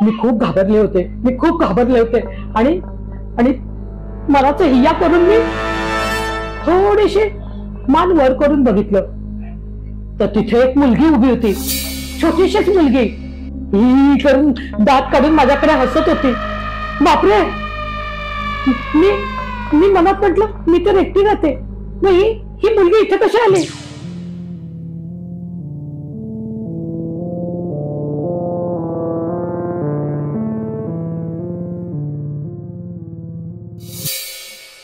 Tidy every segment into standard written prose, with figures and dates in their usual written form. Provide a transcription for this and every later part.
मी खूप घाबरले होते, मी खूप घाबरले होते. आणि आणि मनाचं हिया करून मी थोडीशी मान वर करून बघितलं तर तिथे एक मुलगी उभी होती, छोटीशीच मुलगी. ही करून दात काढून माझ्याकडे हसत होती. बापरे, मी मी मनात म्हटलं मी तर एकटी राहते, नाही ही मुलगी इथे कशी आली.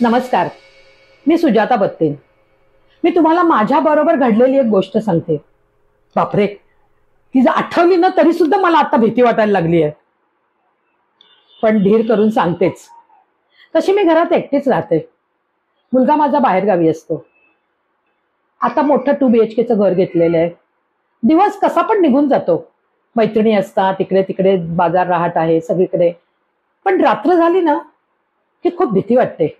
नमस्कार, मी सुजाता बत्ते. मी तुम्हाला माझ्या बरोबर घडलेली एक गोष्ट सांगते. बापरे, ती जर आठवली ना तरी सुद्धा मला आता भीती वाटायला लागली आहे. पण धीर करून सांगतेच. तशी मी घरात एकटीच राहते. मुलगा माझा बाहेरगावी असतो. आता मोठं 2 BHK घर घेतलेलं आहे. दिवस कसा पण निघून जातो. मैत्रिणी असतात, तिकडे तिकडे बाजार राहत आहे सगळीकडे. पण रात्र झाली ना की खूप भीती वाटते.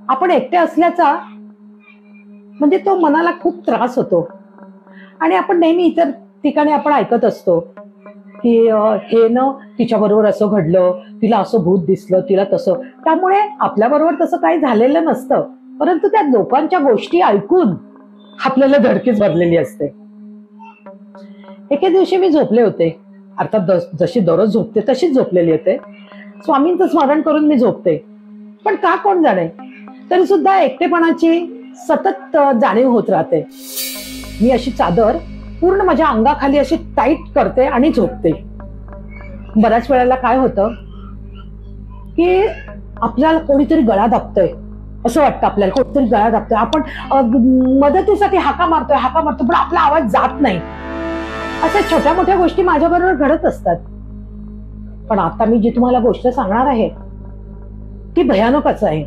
आपण एकटे असल्याचा म्हणजे तो मनाला खूप त्रास होतो. आणि आपण नेहमी इतर ठिकाणी आपण ऐकत असतो की हे न तिच्या बरोबर असं घडलं, तिला असं भूत दिसलं, तिला तसं. त्यामुळे आपल्या बरोबर तसं काही झालेलं नसतं, परंतु त्या लोकांच्या गोष्टी ऐकून आपल्याला धडकीच भरलेली असते. एके दिवशी मी झोपले होते. अर्थात जशी दररोज झोपते तशीच झोपलेली होते. स्वामींचं स्मरण करून मी झोपते. पण का कोण जाणे, तरी सुद्धा एकटेपणाची सतत जाणीव होत राहते. मी अशी चादर पूर्ण माझ्या अंगाखाली अशी टाईट करते आणि झोपते. बऱ्याच वेळेला काय होतं की आपल्याला कोणीतरी गळा दाबतोय असं वाटतं. आपल्याला कोणीतरी गळा दाबतोय. आपण मदतीसाठी हाका मारतो पण आपला आवाज जात नाही. अशा छोट्या मोठ्या गोष्टी माझ्या बरोबर घडत असतात. पण आता मी जी तुम्हाला गोष्ट सांगणार आहे ती भयानकच आहे.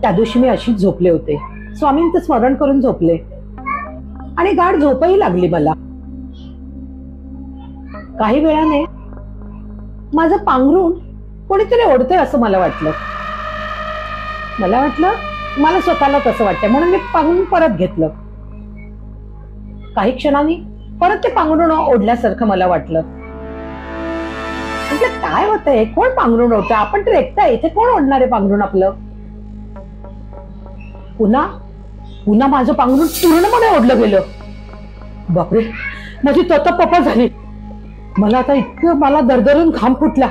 त्या दिवशी मी अशीच झोपले होते. स्वामींचं स्मरण करून झोपले आणि गाढ झोपही लागली मला. काही वेळाने माझं पांघरून कोणीतरी ओढतंय असं मला वाटलं. मला स्वतःला तसं वाटतंय म्हणून मी पांघरून परत घेतलं. काही क्षणांनी परत ते पांघरून ओढल्यासारखं मला वाटलं. म्हणजे काय होतंय, कोण पांघरून ओढतंय, आपण तर एकटा इथे कोण ओढणार आहे पांघरून आपलं. पुन्हा माझं पांघरून पूर्णपणे ओढलं गेलं. बापरे, माझी तोतापपा झाली. मला आता इतकं मला दरदरून घाम फुटला.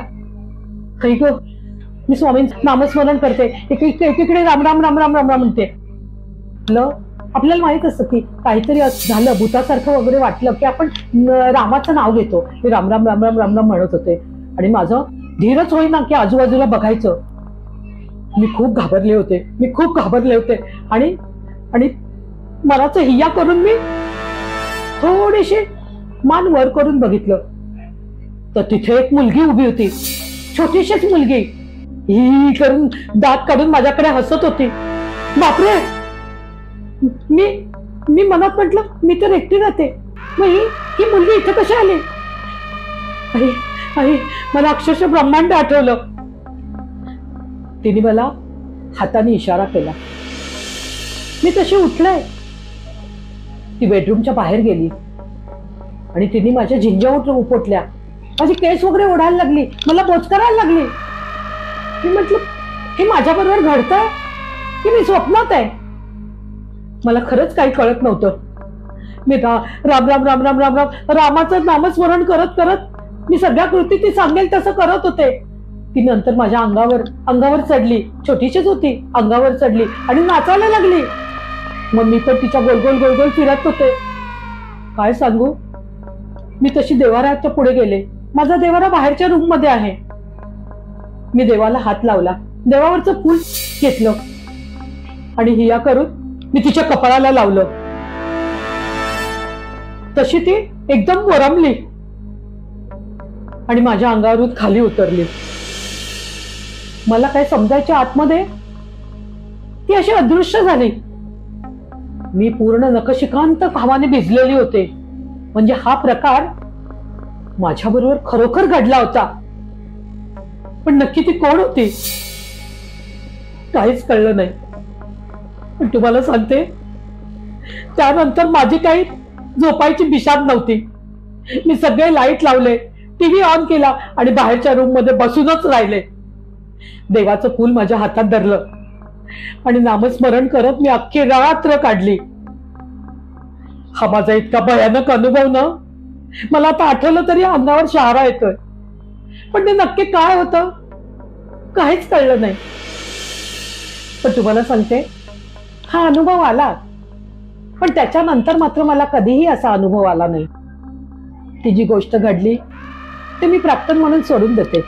मी स्वामींचं नामस्मरण करते, एकीकडे राम राम राम राम राम राम म्हणते. आपल्याला माहित असतं की काहीतरी झालं, भूतासारखं वगैरे वाटलं की आपण रामाचं नाव घेतो. मी राम राम राम राम राम राम म्हणत होते आणि माझं धीरच होईना की आजूबाजूला बघायचं. मी खूप घाबरले होते. आणि मनाचं हिया करून मी थोडीशी मान वर करून बघितलं तर तिथे एक मुलगी उभी होती, छोटीशीच मुलगी. ही करून दात काढून माझ्याकडे हसत होती. बापरे, मी मनात म्हटलं मी तर एकटी राहते, नाही ही मुलगी इथे कशी आली. अरे मला अक्षरशः ब्रह्मांड आठवलं. तिने मला हाताने इशारा केला. मी तशी उठले. ती बेडरूमच्या बाहेर गेली आणि तिने माझ्या झिंज्या उपटल्या. माझी केस वगैरे ओढायला लागली, मला बोचकारायला लागली. मी म्हटलं हे माझ्या बरोबर घडतंय की मी स्वप्नात आहे. मला खरंच काही कळत नव्हतं. मी राम राम राम राम राम राम रामाचं नामस्मरण करत करत मी सगळ्या कृती ती सांगेल तसं करत होते. ती नंतर माझ्या अंगावर चढली. छोटीशीच होती, अंगावर चढली आणि नाचायला लागली. मग मी पण तिच्या गोल गोल फिरत होते. काय सांगू, मी तशी देवाराच्या पुढे गेले. माझा देवारा बाहेरच्या रूम मध्ये आहे. मी देवाला हात लावला, देवावरचं फूल घेतलं आणि हिया करून मी तिच्या कपाळाला लावलं. तशी ती एकदम वरमली आणि माझ्या अंगावरून खाली उतरली. मला काय समजायच्या आतमध्ये ती अशी अदृश्य झाली. मी पूर्ण नखशिखांत घामाने भिजलेली होते. म्हणजे हा प्रकार माझ्या बरोबर खरोखर घडला होता. पण नक्की ती कोण होती काहीच कळलं नाही. पण तुम्हाला सांगते, त्यानंतर माझी काही झोपायची बिशाद नव्हती. मी सगळे लाईट लावले, टीव्ही ऑन केला आणि बाहेरच्या रूम मध्ये बसूनच राहिले. देवाचं फूल माझ्या हातात धरलं आणि नामस्मरण करत मी अख्खी रात्र काढली. हा माझा इतका भयानक अनुभव ना, मला आता आठवलं तरी अंगावर शहारा येतोय. पण ते नक्की काय होतं काहीच कळलं नाही. पण तुम्हाला सांगते, हा अनुभव आला, पण त्याच्यानंतर मात्र मला कधीही असा अनुभव आला नाही. ती जी गोष्ट घडली ते मी प्राक्तन म्हणून सोडून देते.